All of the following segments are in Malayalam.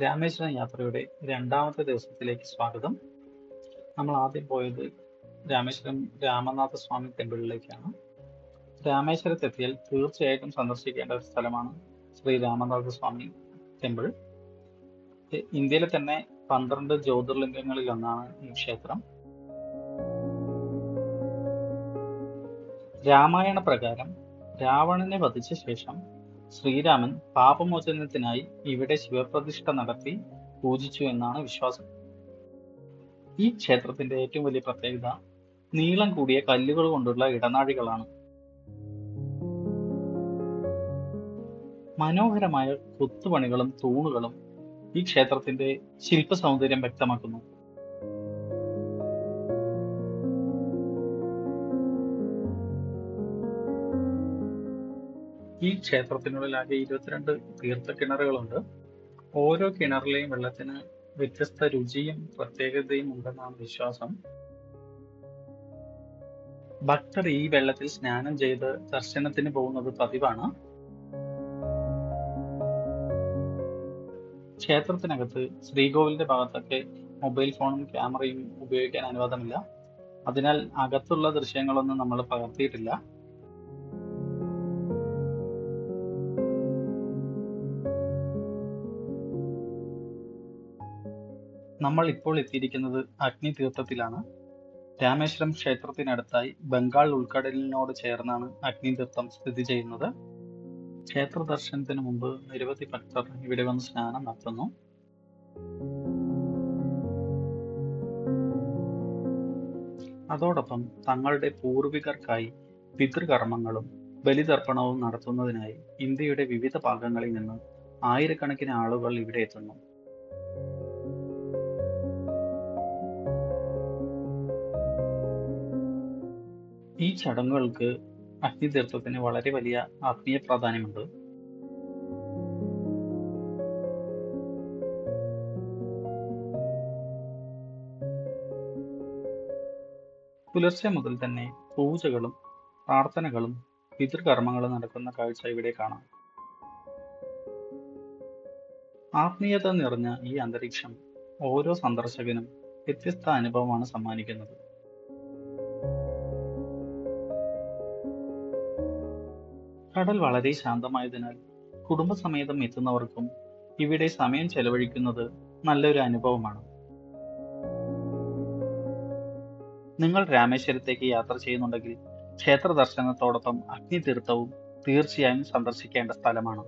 രാമേശ്വരം യാത്രയുടെ രണ്ടാമത്തെ ദിവസത്തിലേക്ക് സ്വാഗതം. നമ്മൾ ആദ്യം പോയത് രാമേശ്വരം രാമനാഥ സ്വാമി ടെമ്പിളിലേക്കാണ്. രാമേശ്വരത്തെത്തിയാൽ തീർച്ചയായിട്ടും സന്ദർശിക്കേണ്ട ഒരു സ്ഥലമാണ് ശ്രീ രാമനാഥ സ്വാമി ടെമ്പിൾ. ഇന്ത്യയിലെ തന്നെ 12 ജ്യോതിർലിംഗങ്ങളിൽ ഒന്നാണ് ഈ ക്ഷേത്രം. രാമായണ പ്രകാരം രാവണനെ വധിച്ച ശേഷം ശ്രീരാമൻ പാപമോചനത്തിനായി ഇവിടെ ശിവപ്രതിഷ്ഠ നടത്തി പൂജിച്ചു എന്നാണ് വിശ്വാസം. ഈ ക്ഷേത്രത്തിന്റെ ഏറ്റവും വലിയ പ്രത്യേകത നീളം കൂടിയ കല്ലുകൾ കൊണ്ടുള്ള ഇടനാഴികളാണ്. മനോഹരമായ കൊത്തുപണികളും തൂണുകളും ഈ ക്ഷേത്രത്തിന്റെ ശില്പ സൗന്ദര്യം വ്യക്തമാക്കുന്നു. ഈ ക്ഷേത്രത്തിനുള്ളിലാകെ 22 തീർത്ഥക്കിണറുകളുണ്ട്. ഓരോ കിണറിലെയും വെള്ളത്തിന് വ്യത്യസ്ത രുചിയും പ്രത്യേകതയും ഉണ്ടെന്നാണ് വിശ്വാസം. ഭക്തർ ഈ വെള്ളത്തിൽ സ്നാനം ചെയ്ത് ദർശനത്തിന് പോകുന്നത് പതിവാണ്. ക്ഷേത്രത്തിനകത്ത് ശ്രീകോവിലിന്റെ ഭാഗത്തൊക്കെ മൊബൈൽ ഫോണും ക്യാമറയും ഉപയോഗിക്കാൻ അനുവാദമില്ല. അതിനാൽ അകത്തുള്ള ദൃശ്യങ്ങളൊന്നും നമ്മൾ പകർത്തിയിട്ടില്ല. നമ്മൾ ഇപ്പോൾ എത്തിയിരിക്കുന്നത് അഗ്നിതീർത്ഥത്തിലാണ്. രാമേശ്വരം ക്ഷേത്രത്തിനടുത്തായി ബംഗാൾ ഉൾക്കടലിനോട് ചേർന്നാണ് അഗ്നിതീർത്ഥം സ്ഥിതി ചെയ്യുന്നത്. ക്ഷേത്ര ദർശനത്തിന് മുമ്പ് നിരവധി ഭക്തർ ഇവിടെ വന്ന് സ്നാനം നടത്തുന്നു. അതോടൊപ്പം തങ്ങളുടെ പൂർവികർക്കായി പിതൃകർമ്മങ്ങളും ബലിതർപ്പണവും നടത്തുന്നതിനായി ഇന്ത്യയുടെ വിവിധ ഭാഗങ്ങളിൽ നിന്ന് ആയിരക്കണക്കിന് ആളുകൾ ഇവിടെ എത്തുന്നു. ഈ ചടങ്ങുകൾക്ക് അഗ്നിതീർത്ഥത്തിന് വളരെ വലിയ ആത്മീയ പ്രാധാന്യമുണ്ട്. പുലർച്ചെ മുതൽ തന്നെ പൂജകളും പ്രാർത്ഥനകളും പിതൃകർമ്മങ്ങളും നടക്കുന്ന കാഴ്ച ഇവിടെ കാണാം. ആത്മീയത നിറഞ്ഞ ഈ അന്തരീക്ഷം ഓരോ സന്ദർശകനും വ്യത്യസ്ത അനുഭവമാണ് സമ്മാനിക്കുന്നത്. കടൽ വളരെ ശാന്തമായതിനാൽ കുടുംബസമേതം എത്തുന്നവർക്കും ഇവിടെ സമയം ചെലവഴിക്കുന്നത് നല്ലൊരു അനുഭവമാണ്. നിങ്ങൾ രാമേശ്വരത്തേക്ക് യാത്ര ചെയ്യുന്നുണ്ടെങ്കിൽ ക്ഷേത്ര ദർശനത്തോടൊപ്പം അഗ്നിതീർത്ഥവും തീർച്ചയായും സന്ദർശിക്കേണ്ട സ്ഥലമാണ്.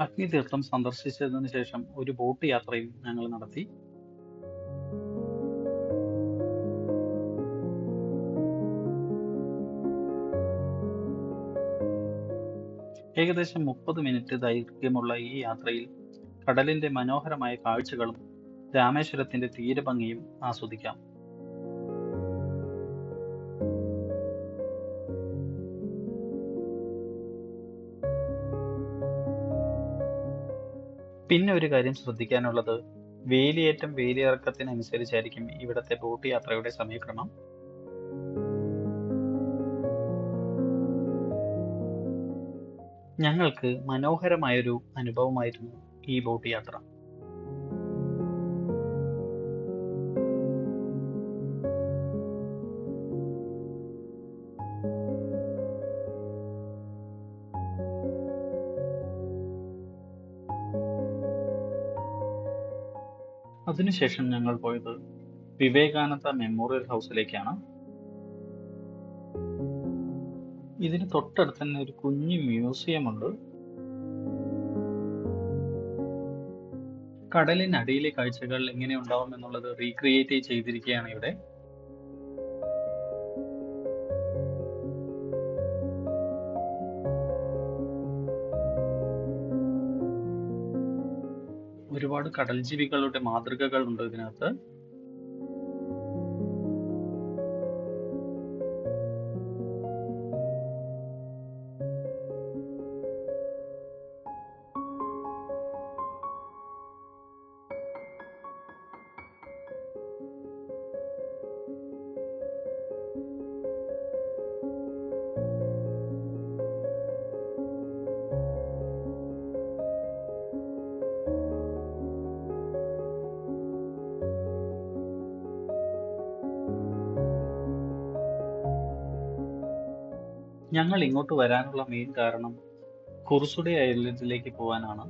അഗ്നിതീർത്ഥം സന്ദർശിച്ചതിനു ശേഷം ഒരു ബോട്ട് യാത്രയും ഞങ്ങൾ നടത്തി. ഏകദേശം 30 മിനിറ്റ് ദൈർഘ്യമുള്ള ഈ യാത്രയിൽ കടലിന്റെ മനോഹരമായ കാഴ്ചകളും രാമേശ്വരത്തിന്റെ തീരഭംഗിയും ആസ്വദിക്കാം. പിന്നെ ഒരു കാര്യം ശ്രദ്ധിക്കാനുള്ളത്, വേലിയേറ്റം വേലിയിറക്കത്തിനനുസരിച്ചായിരിക്കും ഇവിടത്തെ ബോട്ട് യാത്രയുടെ സമയക്രമം. ഞങ്ങൾക്ക് മനോഹരമായൊരു അനുഭവമായിരുന്നു ഈ ബോട്ട് യാത്ര. അതിനുശേഷം ഞങ്ങൾ പോയത് വിവേകാനന്ദ മെമ്മോറിയൽ ഹൗസിലേക്കാണ്. ഇതിന് തൊട്ടടുത്ത് തന്നെ ഒരു കുഞ്ഞു മ്യൂസിയം ഉണ്ട്. കടലിനടിയിലെ കാഴ്ചകൾ എങ്ങനെ ഉണ്ടാവും എന്നുള്ളത് റീക്രിയേറ്റ് ചെയ്തിരിക്കുകയാണ് ഇവിടെ. ഒരുപാട് കടൽ ജീവികളുടെ മാതൃകകൾ ഉണ്ട് ഇതിനകത്ത്. ഞങ്ങൾ ഇങ്ങോട്ട് വരാനുള്ള മെയിൻ കാരണം കുർസുഡെ ഐലൻഡിലേക്ക് പോകാനാണ്.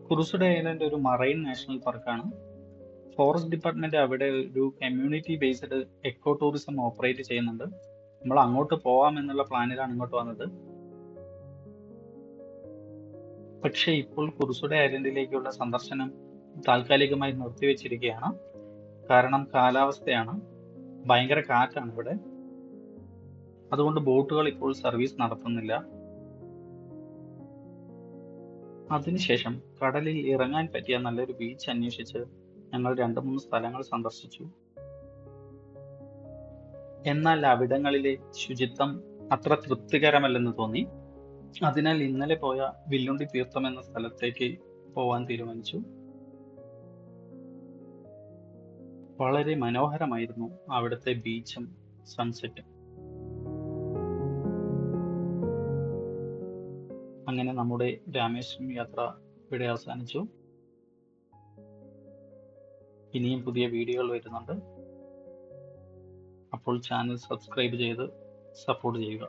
കുർസുഡെ ഐലൻഡ് ഒരു മറൈൻ നാഷണൽ പാർക്കാണ്. ഫോറസ്റ്റ് ഡിപ്പാർട്ട്മെന്റ് അവിടെ ഒരു community based eco tourism operate ചെയ്യുന്നുണ്ട്. നമ്മൾ അങ്ങോട്ട് പോവാം എന്നുള്ള പ്ലാനിലാണ് ഇങ്ങോട്ട് വന്നത്. പക്ഷേ ഇപ്പോൾ കുർസുഡെ ഐലൻഡിലേക്കുള്ള സന്ദർശനം താൽക്കാലികമായി നിർത്തിവെച്ചിരിക്കുകയാണ്. കാരണം കാലാവസ്ഥയാണ്, ഭയങ്കര കാറ്റാണ് ഇവിടെ. അതുകൊണ്ട് ബോട്ടുകൾ ഇപ്പോൾ സർവീസ് നടത്തുന്നില്ല. അതിനുശേഷം കടലിൽ ഇറങ്ങാൻ പറ്റിയ നല്ലൊരു ബീച്ച് അന്വേഷിച്ച് ഞങ്ങൾ 2-3 സ്ഥലങ്ങൾ സന്ദർശിച്ചു. എന്നാൽ അവിടങ്ങളിലെ ശുചിത്വം അത്ര തൃപ്തികരമല്ലെന്ന് തോന്നി. അതിനാൽ ഇന്നലെ പോയ വില്ലുണ്ടി തീർത്ഥം എന്ന സ്ഥലത്തേക്ക് പോവാൻ തീരുമാനിച്ചു. വളരെ മനോഹരമായിരുന്നു അവിടുത്തെ ബീച്ചും സൺസെറ്റും. അങ്ങനെ നമ്മുടെ രാമേശ്വരം യാത്ര ഇവിടെ അവസാനിച്ചു. ഇനിയും പുതിയ വീഡിയോകൾ വരുന്നുണ്ട്. അപ്പോൾ ചാനൽ സബ്സ്ക്രൈബ് ചെയ്ത് സപ്പോർട്ട് ചെയ്യുക.